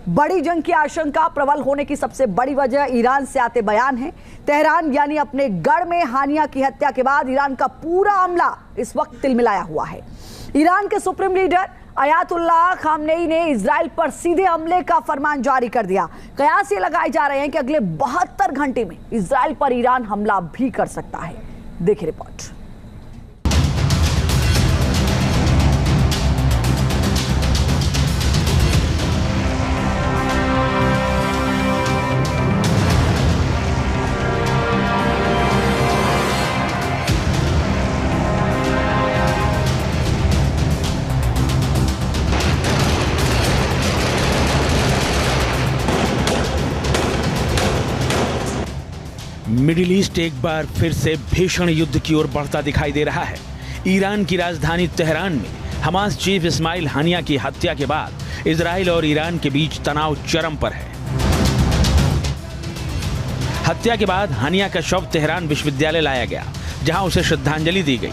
बड़ी जंग की आशंका प्रबल होने की सबसे बड़ी वजह ईरान से आते बयान है। तेहरान यानी अपने गढ़ में हानिया की हत्या के बाद ईरान का पूरा अमला इस वक्त तिलमिलाया हुआ है। ईरान के सुप्रीम लीडर अयातुल्लाह खामनेई ने इजराइल पर सीधे हमले का फरमान जारी कर दिया। कयास ये लगाए जा रहे हैं कि अगले 72 घंटे में इजराइल पर ईरान हमला भी कर सकता है। देखिए रिपोर्ट। मिडिल ईस्ट एक बार फिर से भीषण युद्ध की ओर बढ़ता दिखाई दे रहा है। ईरान की राजधानी तेहरान में हमास चीफ इस्माइल हानिया की हत्या के बाद इजराइल और ईरान के बीच तनाव चरम पर है। हत्या के बाद हानिया का शव तेहरान विश्वविद्यालय लाया गया, जहां उसे श्रद्धांजलि दी गई।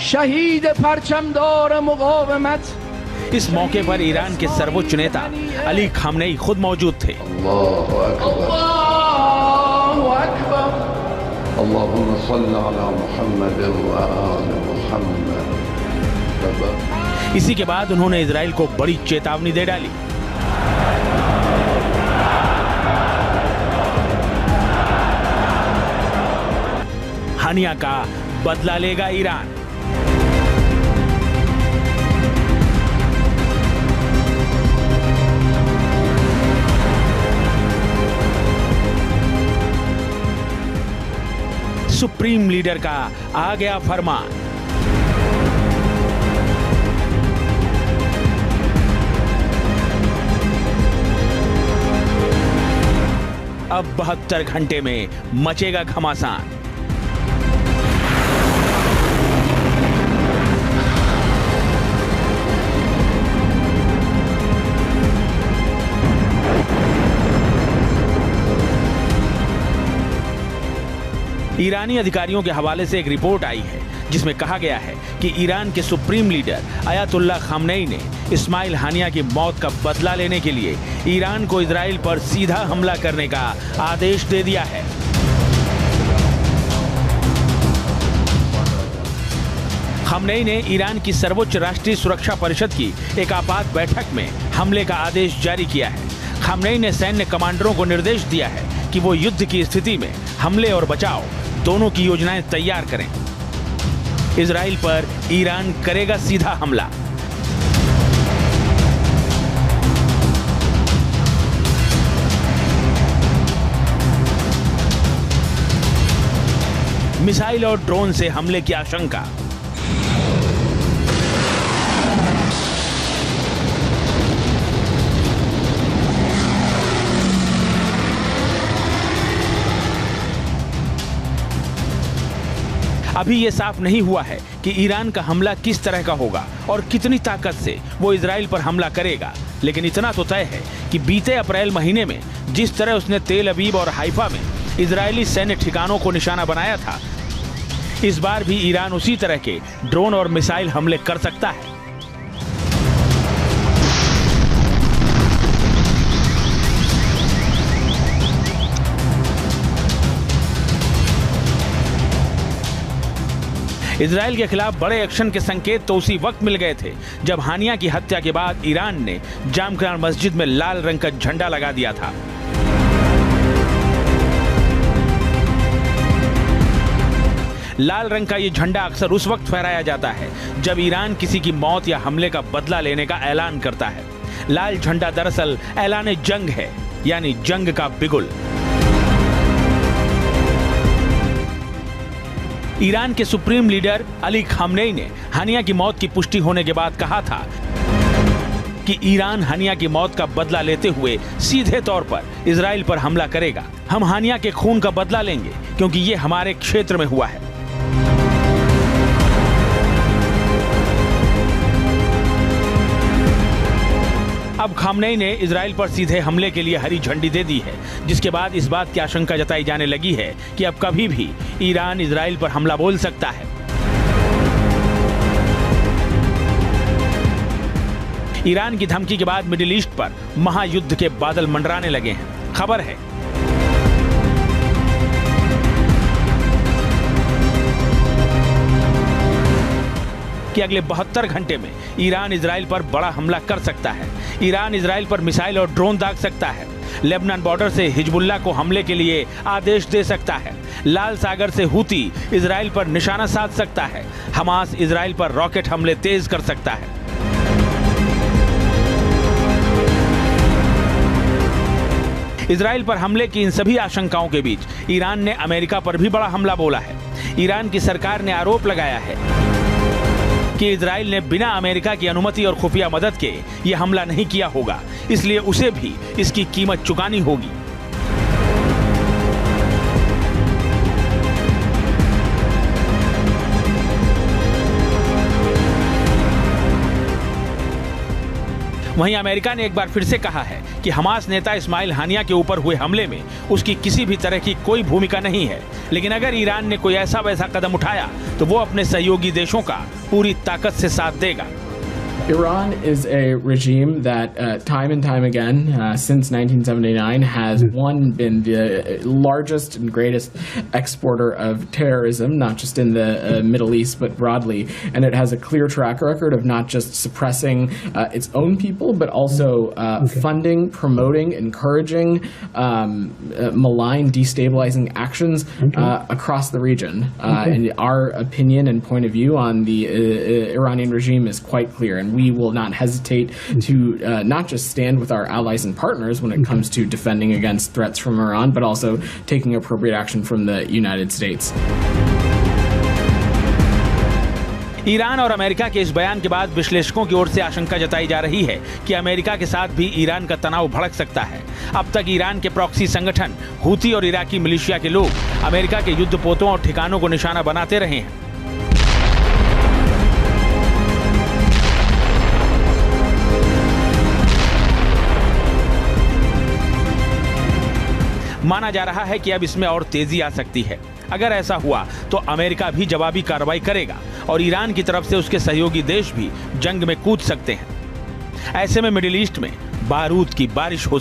शहीद परचमदार मुकावमत। इस मौके पर ईरान के सर्वोच्च नेता अली खामनेई खुद मौजूद थे। अल्लाहुम्मा सल्ली अला मुहम्मद व आले मुहम्मद। इसी के बाद उन्होंने इजराइल को बड़ी चेतावनी दे डाली। हानिया का बदला लेगा ईरान। सुप्रीम लीडर का आ गया फरमान। अब 72 घंटे में मचेगा घमासान। ईरानी अधिकारियों के हवाले से एक रिपोर्ट आई है, जिसमें कहा गया है कि ईरान के सुप्रीम लीडर अयातुल्लाह खामनेई ने इस्माइल हानिया की मौत का बदला लेने के लिए ईरान को इजराइल पर सीधा हमला करने का आदेश दे दिया है। खामनेई ने ईरान की सर्वोच्च राष्ट्रीय सुरक्षा परिषद की एक आपात बैठक में हमले का आदेश जारी किया है। खामनेई ने सैन्य कमांडरों को निर्देश दिया है कि वो युद्ध की स्थिति में हमले और बचाव दोनों की योजनाएं तैयार करें। इजराइल पर ईरान करेगा सीधा हमला। मिसाइल और ड्रोन से हमले की आशंका। अभी ये साफ नहीं हुआ है कि ईरान का हमला किस तरह का होगा और कितनी ताकत से वो इजराइल पर हमला करेगा, लेकिन इतना तो तय है कि बीते अप्रैल महीने में जिस तरह उसने तेल अवीव और हाइफा में इजरायली सैन्य ठिकानों को निशाना बनाया था, इस बार भी ईरान उसी तरह के ड्रोन और मिसाइल हमले कर सकता है। इजराइल के खिलाफ बड़े एक्शन के संकेत तो उसी वक्त मिल गए थे जब हानिया की हत्या के बाद ईरान ने जामख्याल मस्जिद में लाल रंग का झंडा लगा दिया था। लाल रंग का ये झंडा अक्सर उस वक्त फहराया जाता है जब ईरान किसी की मौत या हमले का बदला लेने का ऐलान करता है। लाल झंडा दरअसल ऐलान जंग है, यानी जंग का बिगुल। ईरान के सुप्रीम लीडर अली खामनेई ने हानिया की मौत की पुष्टि होने के बाद कहा था कि ईरान हानिया की मौत का बदला लेते हुए सीधे तौर पर इजराइल पर हमला करेगा। हम हानिया के खून का बदला लेंगे क्योंकि ये हमारे क्षेत्र में हुआ है। अब खामनेई ने इजराइल पर सीधे हमले के लिए हरी झंडी दे दी है, जिसके बाद इस बात की आशंका जताई जाने लगी है कि अब कभी भी ईरान इजराइल पर हमला बोल सकता है। ईरान की धमकी के बाद मिडिल ईस्ट पर महायुद्ध के बादल मंडराने लगे हैं। खबर है कि अगले 72 घंटे में ईरान इजराइल पर बड़ा हमला कर सकता है। ईरान इजराइल पर मिसाइल और ड्रोन दाग सकता है। लेबनान बॉर्डर से हिजबुल्लाह को हमले के लिए आदेश दे सकता है। लाल सागर से हूती इजराइल पर निशाना साध सकता है। हमास इजराइल पर रॉकेट हमले तेज कर सकता है। इजराइल पर हमले की इन सभी आशंकाओं के बीच ईरान ने अमेरिका पर भी बड़ा हमला बोला है। ईरान की सरकार ने आरोप लगाया है कि इजराइल ने बिना अमेरिका की अनुमति और खुफिया मदद के यह हमला नहीं किया होगा, इसलिए उसे भी इसकी कीमत चुकानी होगी। वहीं अमेरिका ने एक बार फिर से कहा है कि हमास नेता इस्माइल हानिया के ऊपर हुए हमले में उसकी किसी भी तरह की कोई भूमिका नहीं है, लेकिन अगर ईरान ने कोई ऐसा वैसा कदम उठाया तो वो अपने सहयोगी देशों का पूरी ताकत से साथ देगा। Iran is a regime that time and time again since 1979 has been the largest and greatest exporter of terrorism, not just in the Middle East but broadly, and it has a clear track record of not just suppressing its own people but also funding, promoting, encouraging malign, destabilizing actions across the region. And our opinion and point of view on the Iranian regime is quite clear, and we will not hesitate to not just stand with our allies and partners when it comes to defending against threats from Iran, but also taking appropriate action from the United States. Iran और America के इस बयान के बाद विश्लेषकों की ओर से आशंका जताई जा रही है कि अमेरिका के साथ भी ईरान का तनाव भड़क सकता है। अब तक ईरान के प्रॉक्सी संगठन हूती और इराकी मिलिशिया के लोग अमेरिका के युद्धपोतों और ठिकानों को निशाना बनाते रहे हैं। माना जा रहा है कि अब इसमें और तेजी आ सकती है। अगर ऐसा हुआ तो अमेरिका भी जवाबी कार्रवाई करेगा और ईरान की तरफ से उसके सहयोगी देश भी जंग में कूद सकते हैं। ऐसे में मिडिल ईस्ट में बारूद की बारिश हो